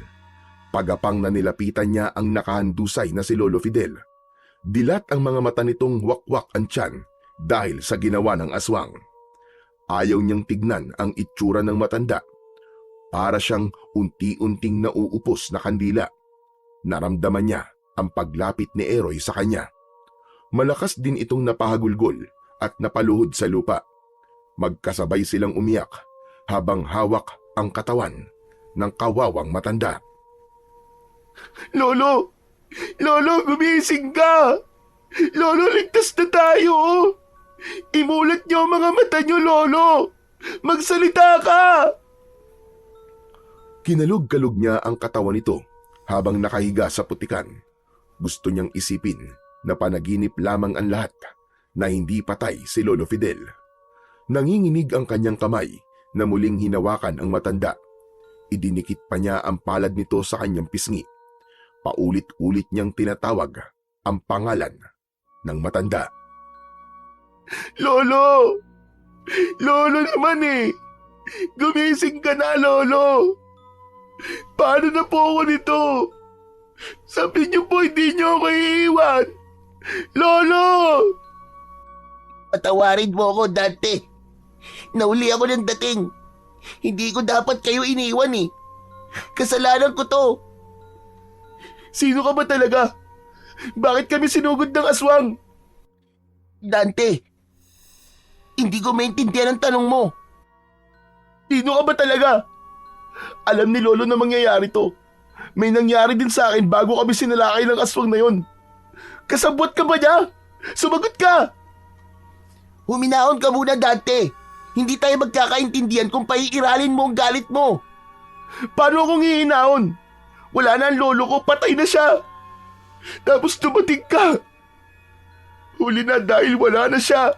Pagapang na nilapitan niya ang nakahandusay na si Lolo Fidel. Dilat ang mga mata nitong wakwak ang tiyan dahil sa ginawa ng aswang. Ayaw niyang tignan ang itsura ng matanda. Para siyang unti-unting nauupos na kandila. Naramdaman niya ang paglapit ni Eroy sa kanya. Malakas din itong napahagulgol at napaluhod sa lupa. Magkasabay silang umiyak habang hawak ang katawan ng kawawang matanda. Lolo! Lolo, gumising ka! Lolo, ligtas na tayo! Imulat niyo ang mga mata niyo, Lolo! Magsalita ka! Kinalog-kalog niya ang katawan nito habang nakahiga sa putikan. Gusto niyang isipin na panaginip lamang ang lahat na hindi patay si Lolo Fidel. Nanginginig ang kanyang kamay na muling hinawakan ang matanda. Idinikit pa niya ang palad nito sa kanyang pisngi. Paulit-ulit niyang tinatawag ang pangalan ng matanda. Lolo! Lolo naman eh! Gumising ka na, Lolo! Paano na po ako nito? Sabi niyo po hindi niyo ako iiwan! Lolo! Patawarin mo ako, Dante. Nauli ako ng dating. Hindi ko dapat kayo iniwan eh. Kasalanan ko to. Sino ka ba talaga? Bakit kami sinugod ng aswang? Dante, hindi ko maintindihan ang tanong mo. Sino ka ba talaga? Alam ni Lolo na mangyayari to. May nangyari din sa akin bago kami sinalakay ng aswang na yon. Kasabwat ka ba niya? Sumagot ka! Huminahon ka muna, Dante. Hindi tayo magkakaintindihan kung paiiralin mo ang galit mo. Paano akong hihinahon? Wala na ang lolo ko, patay na siya. Tapos dumating ka. Huli na dahil wala na siya.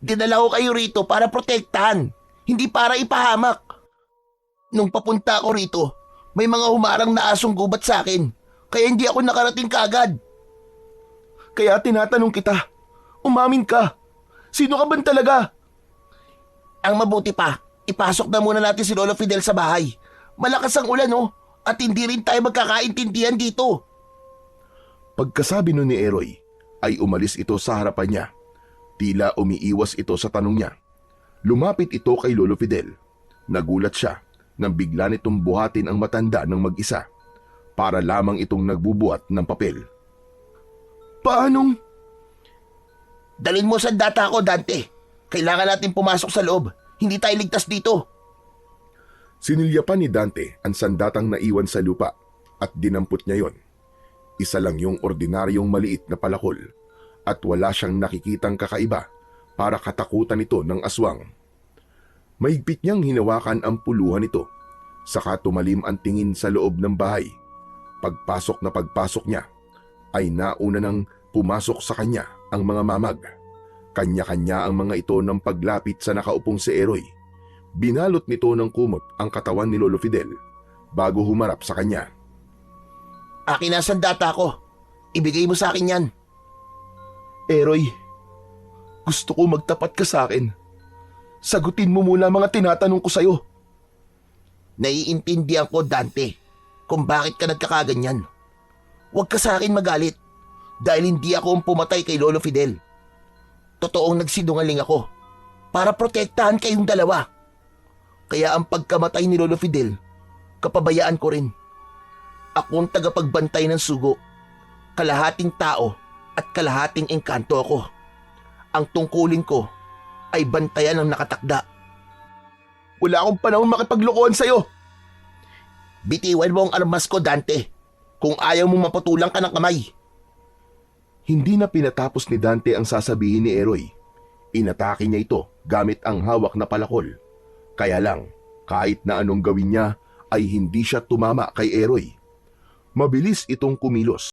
Dinala ko kayo rito para protektahan, hindi para ipahamak. Nung papunta ako rito, may mga humarang na asong gubat sa akin, kaya hindi ako nakarating kaagad. Kaya tinatanong kita, umamin ka. Sino ka ba talaga? Ang mabuti pa, ipasok na muna natin si Lolo Fidel sa bahay. Malakas ang ulan oh, at hindi rin tayo magkakaintindihan dito. Pagkasabi nun ni Eroy, ay umalis ito sa harapan niya. Tila umiiwas ito sa tanong niya. Lumapit ito kay Lolo Fidel. Nagulat siya nang bigla nitong buhatin ang matanda ng mag-isa. Para lamang itong nagbubuhat ng papel. Paanong? Dalin mo sa data ko, Dante. Kailangan natin pumasok sa loob. Hindi tayo ligtas dito. Sinilyapan ni Dante ang sandatang naiwan sa lupa at dinampot niya yon. Isa lang yung ordinaryong maliit na palakol at wala siyang nakikitang kakaiba para katakutan ito ng aswang. Mahigpit niyang hinawakan ang puluhan nito, saka tumalim ang tingin sa loob ng bahay. Pagpasok na pagpasok niya, ay nauna nang pumasok sa kanya ang mga mamag. Kanya-kanya ang mga ito ng paglapit sa nakaupong si Eroy. Binalot nito ng kumot ang katawan ni Lolo Fidel bago humarap sa kanya. Akin na ang sandata ko. Ibigay mo sa akin yan. Eroy, gusto ko magtapat ka sa akin. Sagutin mo muna mga tinatanong ko sa'yo. Naiintindihan ko, Dante, kung bakit ka nagkakaganyan. Huwag ka sa akin magalit dahil hindi ako ang pumatay kay Lolo Fidel. Totoong nagsinungaling ako para protektahan kayong dalawa. Kaya ang pagkamatay ni Lolo Fidel, kapabayaan ko rin. Ako ang tagapagbantay ng sugo. Kalahating tao at kalahating engkanto ako. Ang tungkulin ko ay bantayan ang nakatakda. Wala akong panahon makipaglokohan sa'yo. Bitiwan mo ang armas ko, Dante. Kung ayaw mong maputulang ka ng kamay. Hindi na pinatapos ni Dante ang sasabihin ni Eroy. Inatake niya ito gamit ang hawak na palakol. Kaya lang, kahit na anong gawin niya ay hindi siya tumama kay Eroy. Mabilis itong kumilos